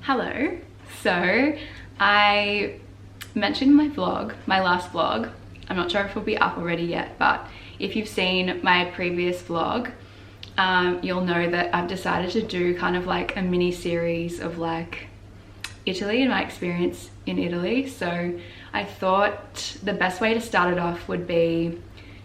Hello. So I mentioned in my vlog, my last vlog, I'm not sure if it'll be up already yet, but if you've seen my previous vlog, you'll know that I've decided to do kind of like a mini series of like Italy and my experience in Italy. So I thought the best way to start it off would be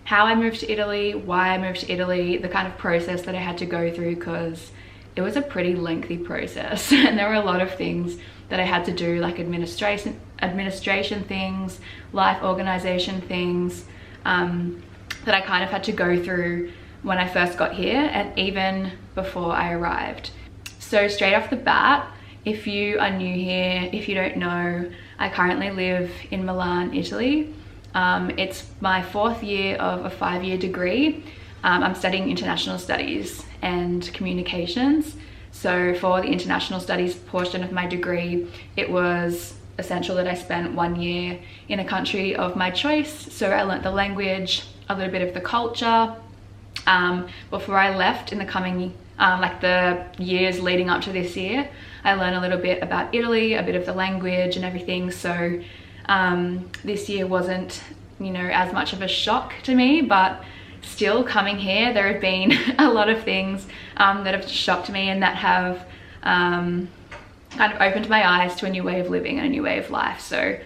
how I moved to Italy, why I moved to Italy, the kind of process that I had to go through, because it was a pretty lengthy process and there were a lot of things that I had to do, like administration things, life organization things, that I kind of had to go through when I first got here and even before I arrived. So straight off the bat, if you are new here, if you don't know, I currently live in Milan, Italy. It's my 4th year of a 5-year degree. I'm studying international studies and communications. So for the international studies portion of my degree, it was essential that I spent 1 year in a country of my choice. So I learnt the language, a little bit of the culture. Before I left in the coming, like the years leading up to this year, I learned a little bit about Italy, a bit of the language and everything. So this year wasn't, you know, as much of a shock to me, but still coming here, there have been a lot of things that have shocked me and that have kind of opened my eyes to a new way of living and a new way of life. So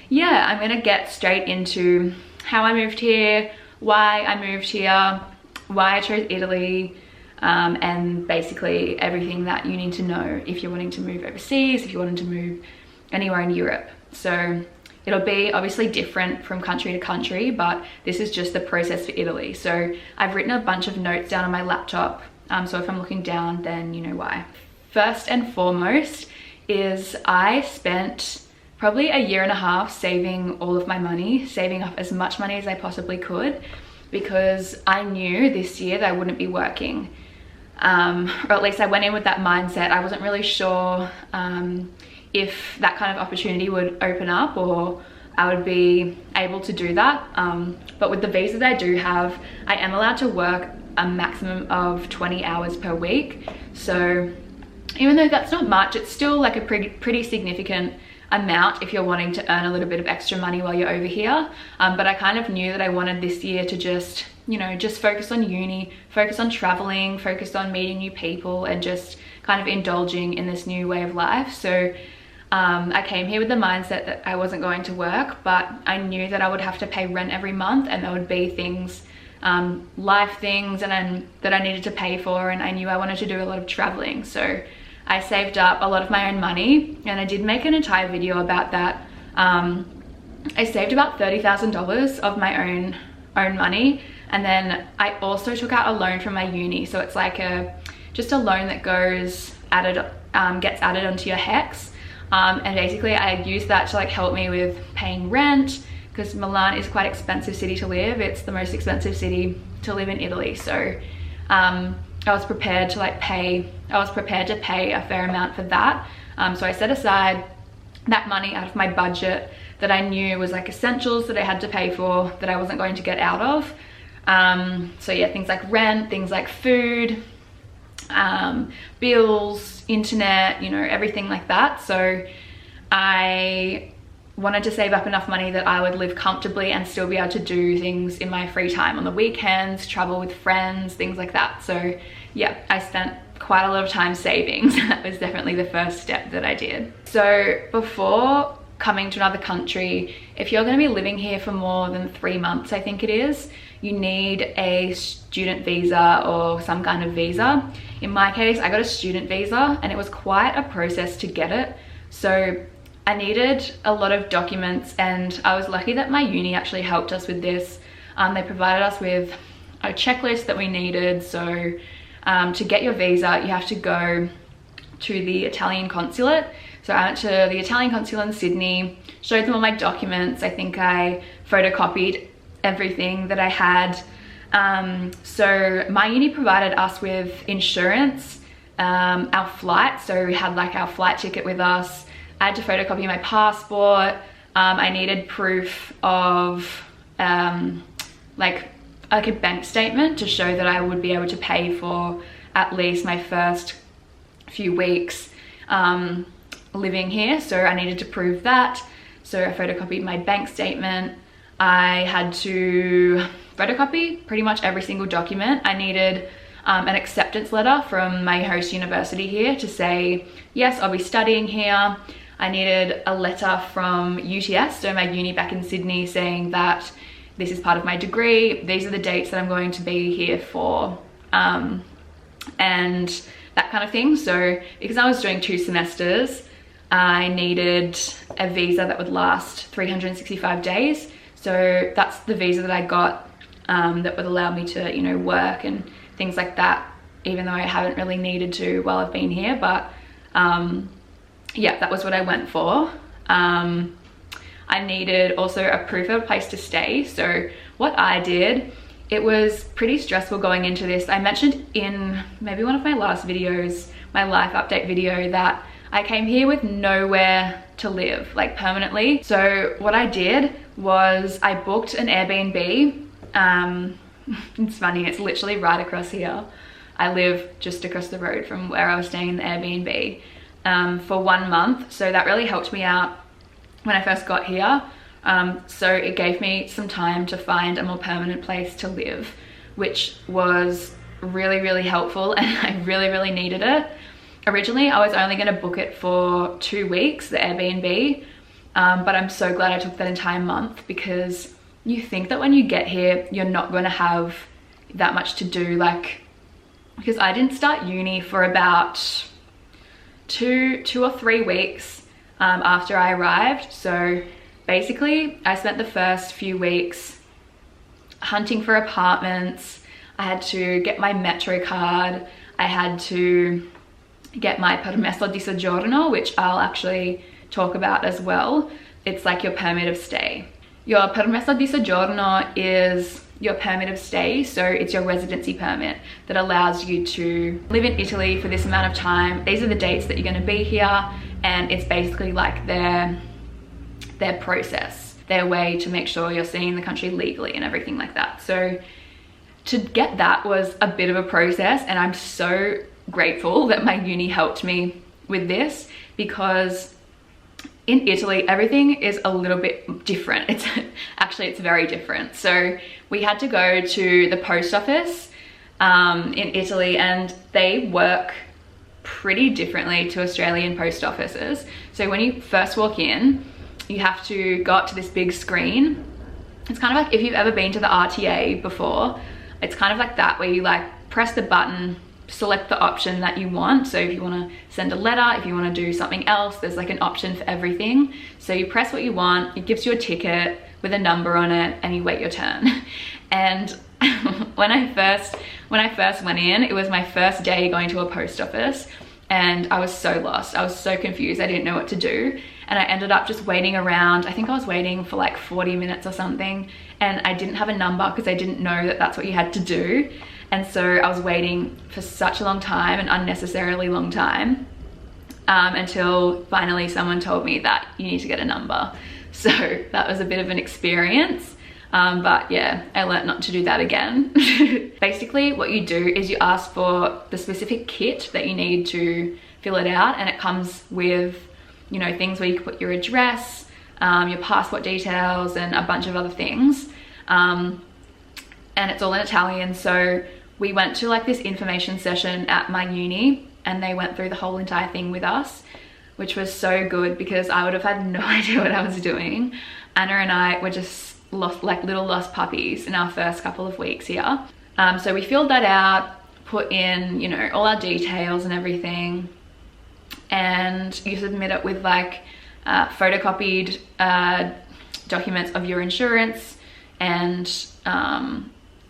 yeah, I'm gonna get straight into how I moved here, why I moved here, why I chose Italy, and basically everything that you need to know if you're wanting to move overseas, if you're wanting to move anywhere in Europe. So it'll be obviously different from country to country, but this is just the process for Italy. So I've written a bunch of notes down on my laptop, so if I'm looking down, then you know why. First and foremost is I spent probably a year and a half saving all of my money, saving up as much money as I possibly could, because I knew this year that I wouldn't be working. Or at least I went in with that mindset. I wasn't really sure if that kind of opportunity would open up or I would be able to do that. But with the visa that I do have, I am allowed to work a maximum of 20 hours per week. So even though that's not much, it's still like a pretty significant amount if you're wanting to earn a little bit of extra money while you're over here. But I kind of knew that I wanted this year to just, you know, just focus on uni, focus on traveling, focus on meeting new people and just kind of indulging in this new way of life. So I came here with the mindset that I wasn't going to work, but I knew that I would have to pay rent every month and there would be things, life things and that I needed to pay for, and I knew I wanted to do a lot of traveling. So I saved up a lot of my own money and I did make an entire video about that. I saved about $30,000 of my own money, and then I also took out a loan from my uni. So it's like just a loan that gets added onto your HEX. And basically I used that to like help me with paying rent, because Milan is quite an expensive city to live. It's the most expensive city to live in Italy. So I was prepared to pay a fair amount for that. So I set aside that money out of my budget that I knew was like essentials that I had to pay for, that I wasn't going to get out of. So yeah, things like rent, things like food, bills, internet, you know, everything like that. So I wanted to save up enough money that I would live comfortably and still be able to do things in my free time on the weekends, travel with friends, things like that. So yeah, I spent quite a lot of time saving. That was definitely the first step that I did. So before coming to another country, if you're going to be living here for more than 3 months, I think it is, you need a student visa or some kind of visa. In my case, I got a student visa and it was quite a process to get it. So I needed a lot of documents, and I was lucky that my uni actually helped us with this. They provided us with a checklist that we needed. So to get your visa, you have to go to the Italian consulate. So I went to the Italian consulate in Sydney, showed them all my documents. I think I photocopied everything that I had. So my uni provided us with insurance, our flight. So we had like our flight ticket with us. I had to photocopy my passport. I needed proof of like a bank statement to show that I would be able to pay for at least my first few weeks. living here, so I needed to prove that. So I photocopied my bank statement. I had to photocopy pretty much every single document. I needed an acceptance letter from my host university here to say, yes, I'll be studying here. I needed a letter from UTS, so my uni back in Sydney, saying that this is part of my degree. These are the dates that I'm going to be here for, and that kind of thing. So because I was doing 2 semesters, I needed a visa that would last 365 days. So that's the visa that I got that would allow me to, you know, work and things like that, even though I haven't really needed to while I've been here. But yeah, that was what I went for. I needed also a proof of a place to stay. So what I did, it was pretty stressful going into this. I mentioned in maybe one of my last videos, my life update video, that I came here with nowhere to live, like permanently. So what I did was I booked an Airbnb. It's funny, it's literally right across here. I live just across the road from where I was staying in the Airbnb for 1 month. So that really helped me out when I first got here. So it gave me some time to find a more permanent place to live, which was really, really helpful, and I really, really needed it. Originally, I was only going to book it for 2 weeks, the Airbnb, but I'm so glad I took that entire month, because you think that when you get here, you're not going to have that much to do. Like, because I didn't start uni for about two or 3 weeks after I arrived. So basically, I spent the first few weeks hunting for apartments. I had to get my metro card. I had to get my permesso di soggiorno, which I'll actually talk about as well. It's like your permit of stay. Your permesso di soggiorno is your permit of stay, so it's your residency permit that allows you to live in Italy for this amount of time. These are the dates that you're going to be here, and it's basically like their process, their way to make sure you're seeing the country legally and everything like that. So to get that was a bit of a process, and I'm so grateful that my uni helped me with this, because in Italy everything is a little bit different. It's very different. So we had to go to the post office in Italy, and they work pretty differently to Australian post offices. So when you first walk in, you have to go up to this big screen. It's kind of like if you've ever been to the RTA before, it's kind of like that, where you like press the button, select the option that you want. So if you want to send a letter, if you want to do something else, there's like an option for everything. So you press what you want, it gives you a ticket with a number on it, and you wait your turn. And when I first went in, it was my first day going to a post office, and I was so lost. I was so confused. I didn't know what to do. And I ended up just waiting around. I think I was waiting for like 40 minutes or something, and I didn't have a number because I didn't know that that's what you had to do. And so I was waiting for such a long time, an unnecessarily long time, until finally someone told me that you need to get a number. So that was a bit of an experience. But yeah, I learned not to do that again. Basically what you do is you ask for the specific kit that you need to fill it out, and it comes with, you know, things where you can put your address, your passport details, and a bunch of other things. And it's all in Italian. So we went to like this information session at my uni, and they went through the whole entire thing with us, which was so good, because I would have had no idea what I was doing. Anna and I were just lost, like little lost puppies in our first couple of weeks here. So we filled that out, put in, you know, all our details and everything, and you submit it with like photocopied documents of your insurance, and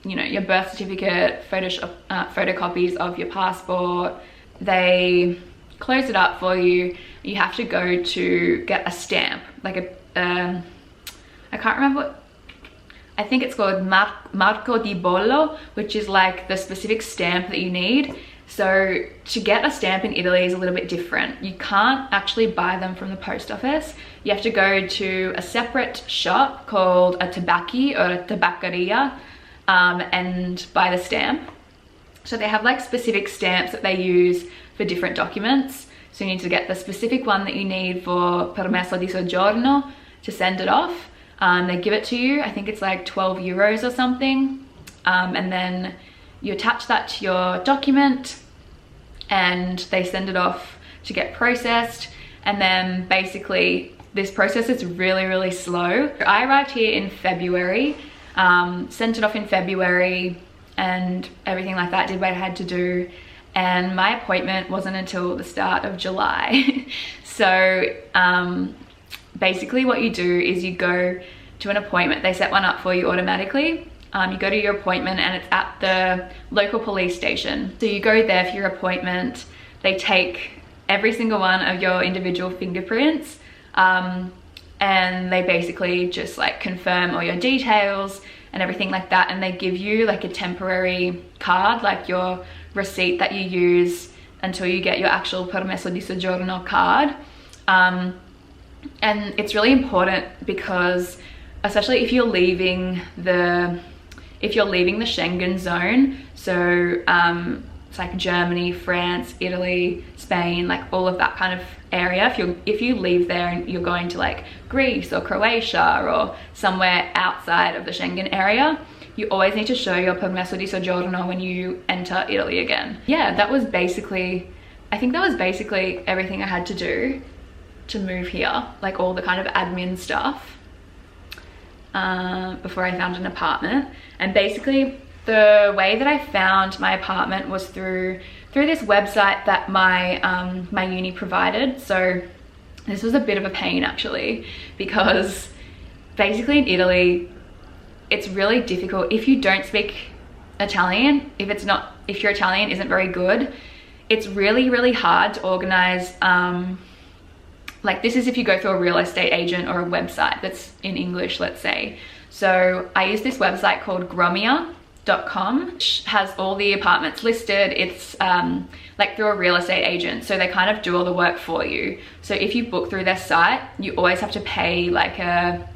you know, your birth certificate, photocopies of your passport. They close it up for you. You have to go to get a stamp, like I can't remember what, I think it's called Marco di Bollo, which is like the specific stamp that you need. So to get a stamp in Italy is a little bit different. You can't actually buy them from the post office. You have to go to a separate shop called a tabacchi or a tabaccaria, and buy the stamp. So they have like specific stamps that they use for different documents. So you need to get the specific one that you need for permesso di soggiorno to send it off. They give it to you, I think it's like 12 euros or something. And then you attach that to your document and they send it off to get processed. And then basically this process is really, really slow. I arrived here in February, sent it off in February and everything like that, did what I had to do. And my appointment wasn't until the start of July. So basically what you do is you go to an appointment. They set one up for you automatically. You go to your appointment and it's at the local police station. So you go there for your appointment. They take every single one of your individual fingerprints and they basically just like confirm all your details and everything like that. And they give you like a temporary card, like your receipt that you use until you get your actual permesso di soggiorno card. And it's really important because especially if you're leaving the Schengen zone, so it's like Germany, France, Italy, Spain, like all of that kind of area. If you leave there and you're going to like Greece or Croatia or somewhere outside of the Schengen area, you always need to show your permesso di soggiorno when you enter Italy again. Yeah, I think that was basically everything I had to do to move here, like all the kind of admin stuff before I found an apartment. And basically the way that I found my apartment was through this website that my my uni provided. So this was a bit of a pain actually, because basically in Italy it's really difficult if you don't speak Italian. If your Italian isn't very good, it's really, really hard to organize. Like this is if you go through a real estate agent or a website that's in English, let's say. So I use this website called gromia.com, which has all the apartments listed. It's like through a real estate agent, so they kind of do all the work for you. So if you book through their site, you always have to pay like a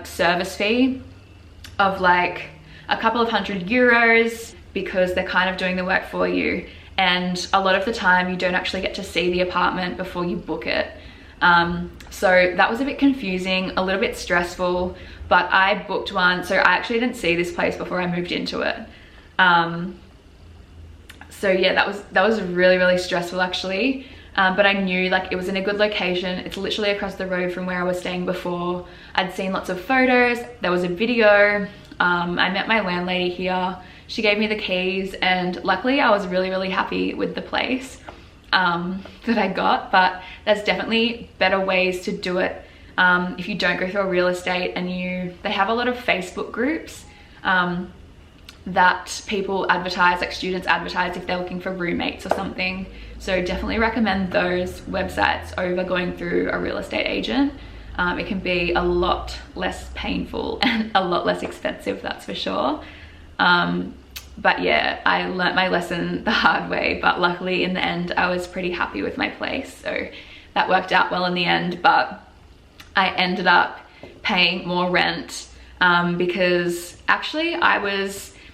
service fee of like a couple of €100 because they're kind of doing the work for you. And a lot of the time you don't actually get to see the apartment before you book it. So that was a bit confusing, a little bit stressful, but I booked one. So I actually didn't see this place before I moved into it. So yeah, that was really, really stressful actually. But I knew like it was in a good location. It's literally across the road from where I was staying before. I'd seen lots of photos, there was a video. I met my landlady here. She gave me the keys and luckily I was really, really happy with the place that I got. But there's definitely better ways to do it if you don't go through a real estate. And they have a lot of Facebook groups that people advertise, like students advertise if they're looking for roommates or something. So definitely recommend those websites over going through a real estate agent. It can be a lot less painful and a lot less expensive, that's for sure. But yeah, I learnt my lesson the hard way, but luckily in the end I was pretty happy with my place, so that worked out well in the end. But I ended up paying more rent because actually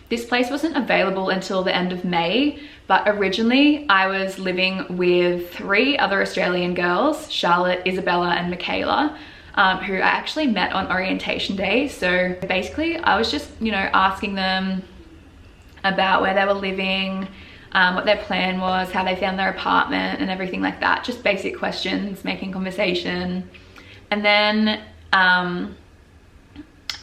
this place wasn't available until the end of May, but originally I was living with 3 other Australian girls, Charlotte, Isabella and Michaela, who I actually met on orientation day. So basically I was just, asking them about where they were living, what their plan was, how they found their apartment and everything like that. Just basic questions, making conversation. And then I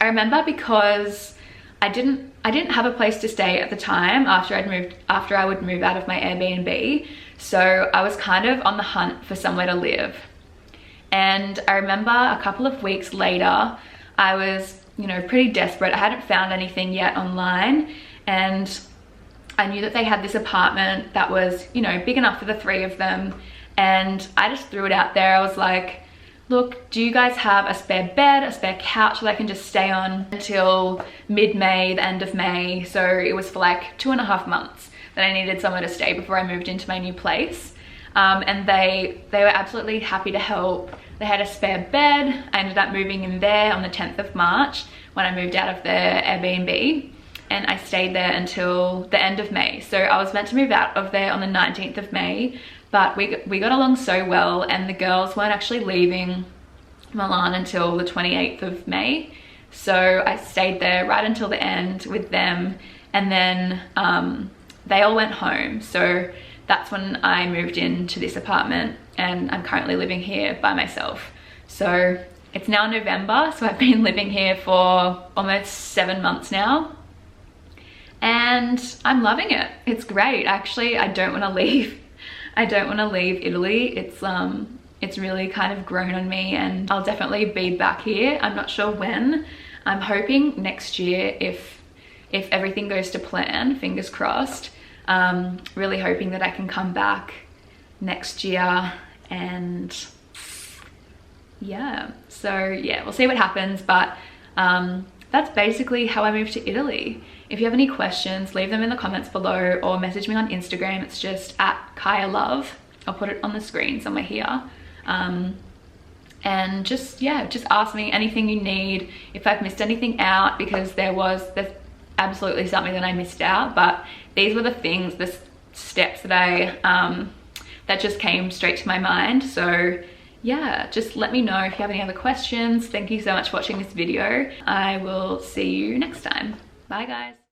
remember because I didn't have a place to stay at the time after I would move out of my Airbnb. So I was kind of on the hunt for somewhere to live. And I remember a couple of weeks later, I was, pretty desperate. I hadn't found anything yet online. And I knew that they had this apartment that was, big enough for the 3 of them. And I just threw it out there. I was like, look, do you guys have a spare bed, a spare couch that I can just stay on until mid-May, the end of May? So it was for like 2.5 months that I needed somewhere to stay before I moved into my new place. And they were absolutely happy to help. They had a spare bed. I ended up moving in there on the 10th of March when I moved out of their Airbnb. And I stayed there until the end of May. So I was meant to move out of there on the 19th of May, but we got along so well, and the girls weren't actually leaving Milan until the 28th of May. So I stayed there right until the end with them, and then they all went home. So that's when I moved into this apartment, and I'm currently living here by myself. So it's now November, so I've been living here for almost 7 months now, and I'm loving it. It's great. Actually, I don't want to leave. I don't want to leave Italy. It's really kind of grown on me, and I'll definitely be back here. I'm not sure when. I'm hoping next year if everything goes to plan, fingers crossed. Really hoping that I can come back next year, and yeah, so yeah, we'll see what happens, but that's basically how I moved to Italy. If you have any questions, leave them in the comments below or message me on Instagram. It's just at kaija.love. I'll put it on the screen somewhere here. And just, yeah, just ask me anything you need. If I've missed anything out, because there's absolutely something that I missed out, but these were the things, the steps that that just came straight to my mind. So yeah, just let me know if you have any other questions. Thank you so much for watching this video. I will see you next time. Bye guys.